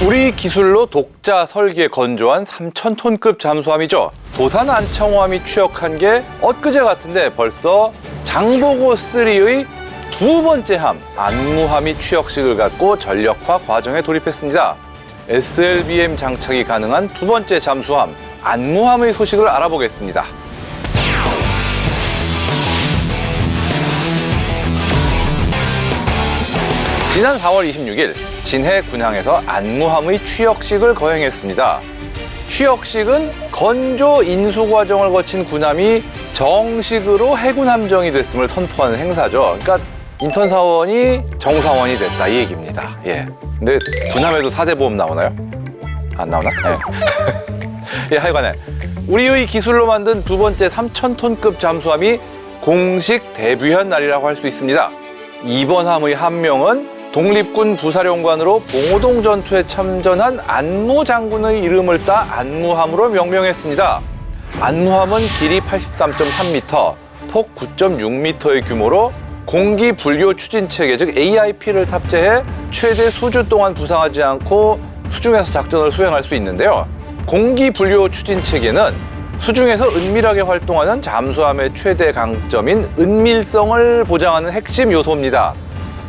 우리 기술로 독자 설계 건조한 3,000톤급 잠수함이죠. 도산 안창호함이 취역한 게 엊그제 같은데 벌써 장보고 3의 두 번째 함 안무함이 취역식을 갖고 전력화 과정에 돌입했습니다. SLBM 장착이 가능한 두 번째 잠수함 안무함의 소식을 알아보겠습니다. 지난 4월 26일 진해 군항에서 안무함의 취역식을 거행했습니다. 취역식은 건조 인수 과정을 거친 군함이 정식으로 해군 함정이 됐음을 선포하는 행사죠. 그러니까 인턴 사원이 정사원이 됐다 이 얘기입니다. 예. 근데 군함에도 4대 보험 나오나요? 안 나오나? 예. 예, 하여간에 우리의 기술로 만든 두 번째 3,000톤급 잠수함이 공식 데뷔한 날이라고 할 수 있습니다. 이번 함의 함명은 독립군 부사령관으로 봉오동 전투에 참전한 안무 장군의 이름을 따 안무함으로 명명했습니다. 안무함은 길이 83.3m, 폭 9.6m의 규모로 공기 분류 추진 체계 즉 AIP를 탑재해 최대 수주 동안 부상하지 않고 수중에서 작전을 수행할 수 있는데요. 공기 분류 추진 체계는 수중에서 은밀하게 활동하는 잠수함의 최대 강점인 은밀성을 보장하는 핵심 요소입니다.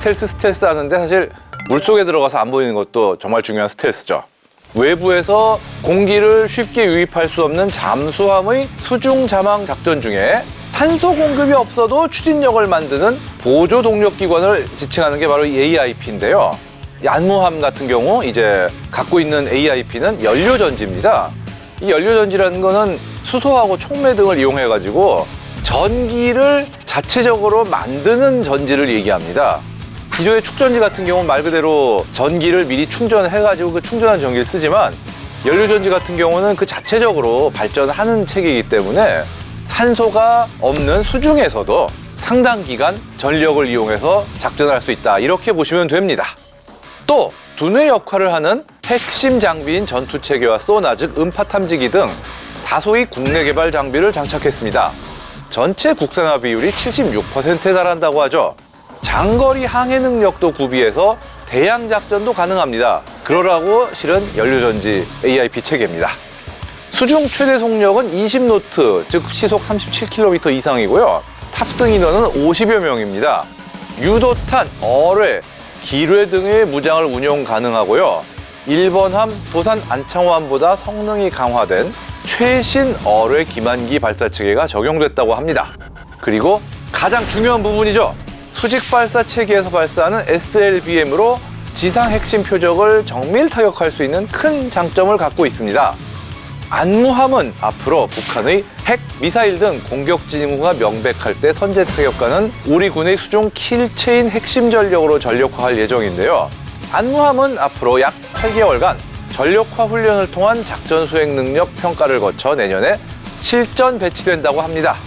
스텔스 하는데 사실 물속에 들어가서 안 보이는 것도 정말 중요한 스텔스죠. 외부에서 공기를 쉽게 유입할 수 없는 잠수함의 수중 잠항 작전 중에 탄소 공급이 없어도 추진력을 만드는 보조 동력 기관을 지칭하는 게 바로 이 AIP인데요. 이 안무함 같은 경우 이제 갖고 있는 AIP는 연료전지입니다. 이 연료전지라는 거는 수소하고 촉매 등을 이용해가지고 전기를 자체적으로 만드는 전지를 얘기합니다. 기존의 축전지 같은 경우는 말 그대로 전기를 미리 충전해가지고 그 충전한 전기를 쓰지만 연료전지 같은 경우는 그 자체적으로 발전하는 체계이기 때문에 산소가 없는 수중에서도 상당 기간 전력을 이용해서 작전할 수 있다 이렇게 보시면 됩니다. 또 두뇌 역할을 하는 핵심 장비인 전투체계와 소나 즉 음파 탐지기 등 다소의 국내 개발 장비를 장착했습니다. 전체 국산화 비율이 76%에 달한다고 하죠. 장거리 항해 능력도 구비해서 대양 작전도 가능합니다. 그러라고 실은 연료전지 AIP 체계입니다. 수중 최대 속력은 20노트, 즉 시속 37km 이상이고요. 탑승 인원은 50여 명입니다. 유도탄, 어뢰, 기뢰 등의 무장을 운용 가능하고요. 일본 함 도산 안창호함보다 성능이 강화된 최신 어뢰 기만기 발사 체계가 적용됐다고 합니다. 그리고 가장 중요한 부분이죠. 수직 발사 체계에서 발사하는 SLBM으로 지상 핵심 표적을 정밀 타격할 수 있는 큰 장점을 갖고 있습니다. 안무함은 앞으로 북한의 핵, 미사일 등 공격 징후가 명백할 때 선제 타격하는 우리 군의 수중 킬체인 핵심 전력으로 전력화할 예정인데요. 안무함은 앞으로 약 8개월간 전력화 훈련을 통한 작전 수행 능력 평가를 거쳐 내년에 실전 배치된다고 합니다.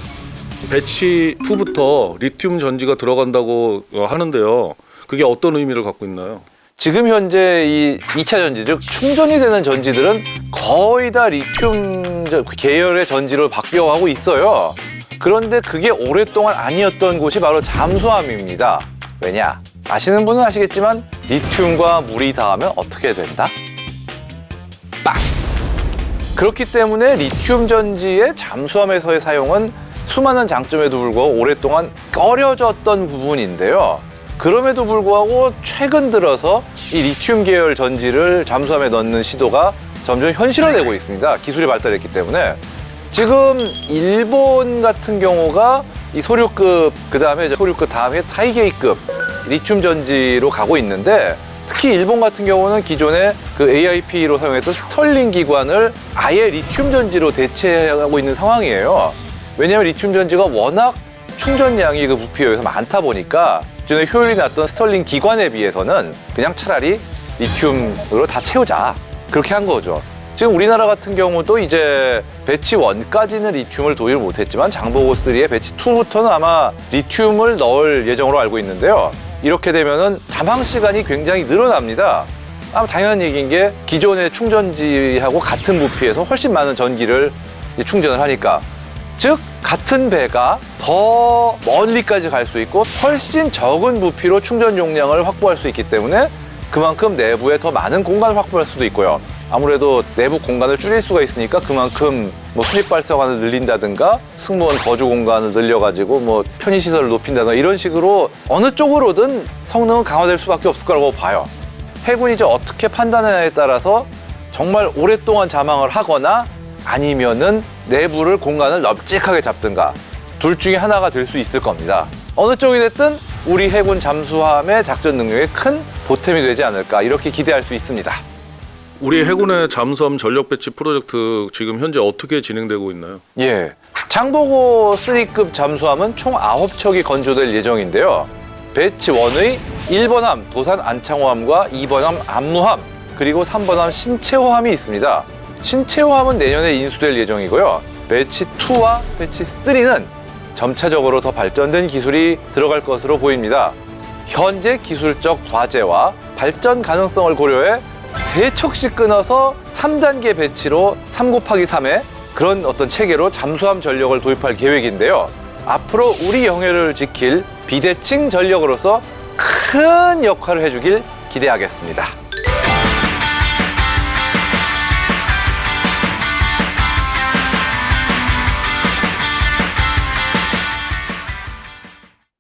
배치 2부터 리튬 전지가 들어간다고 하는데요. 그게 어떤 의미를 갖고 있나요? 지금 현재 이 2차 전지, 즉 충전이 되는 전지들은 거의 다 리튬 계열의 전지로 바뀌어가고 있어요. 그런데 그게 오랫동안 아니었던 곳이 바로 잠수함입니다. 왜냐? 아시는 분은 아시겠지만 리튬과 물이 닿으면 어떻게 된다? 빡! 그렇기 때문에 리튬 전지의 잠수함에서의 사용은 수많은 장점에도 불구하고 오랫동안 꺼려졌던 부분인데요. 그럼에도 불구하고 최근 들어서 이 리튬 계열 전지를 잠수함에 넣는 시도가 점점 현실화되고 있습니다. 기술이 발달했기 때문에. 지금 일본 같은 경우가 이 소류급, 그 다음에 소류급 다음에 타이게이급 리튬 전지로 가고 있는데 특히 일본 같은 경우는 기존에 그 AIP로 사용했던 스털링 기관을 아예 리튬 전지로 대체하고 있는 상황이에요. 왜냐하면 리튬 전지가 워낙 충전량이 그 부피에 많다 보니까 기존에 효율이 났던 스털링 기관에 비해서는 그냥 차라리 리튬으로 다 채우자 그렇게 한 거죠. 지금 우리나라 같은 경우도 이제 배치 1까지는 리튬을 도입을 못했지만 장보고 3의 배치 2부터는 아마 리튬을 넣을 예정으로 알고 있는데요. 이렇게 되면은 잠항 시간이 굉장히 늘어납니다. 아마 당연한 얘기인 게 기존의 충전지하고 같은 부피에서 훨씬 많은 전기를 충전을 하니까, 즉 같은 배가 더 멀리까지 갈 수 있고 훨씬 적은 부피로 충전 용량을 확보할 수 있기 때문에 그만큼 내부에 더 많은 공간을 확보할 수도 있고요. 아무래도 내부 공간을 줄일 수가 있으니까 그만큼 뭐 수입 발생관을 늘린다든가 승무원 거주 공간을 늘려가지고 뭐 편의시설을 높인다든가 이런 식으로 어느 쪽으로든 성능은 강화될 수밖에 없을 거라고 봐요. 해군이 이제 어떻게 판단하냐에 따라서 정말 오랫동안 잠항을 하거나 아니면은 내부를 공간을 널찍하게 잡든가 둘 중에 하나가 될 수 있을 겁니다. 어느 쪽이 됐든 우리 해군 잠수함의 작전 능력에 큰 보탬이 되지 않을까 이렇게 기대할 수 있습니다. 우리 해군의 잠수함 전력 배치 프로젝트 지금 현재 어떻게 진행되고 있나요? 예, 장보고 3급 잠수함은 총 9척이 건조될 예정인데요. 배치 1의 1번함 도산 안창호함과 2번함 안무함 그리고 3번함 신채호함이 있습니다. 신채호함은 내년에 인수될 예정이고요. 배치 2와 배치 3는 점차적으로 더 발전된 기술이 들어갈 것으로 보입니다. 현재 기술적 과제와 발전 가능성을 고려해 3척씩 끊어서 3단계 배치로 3곱하기3의 그런 어떤 체계로 잠수함 전력을 도입할 계획인데요. 앞으로 우리 영해를 지킬 비대칭 전력으로서 큰 역할을 해주길 기대하겠습니다.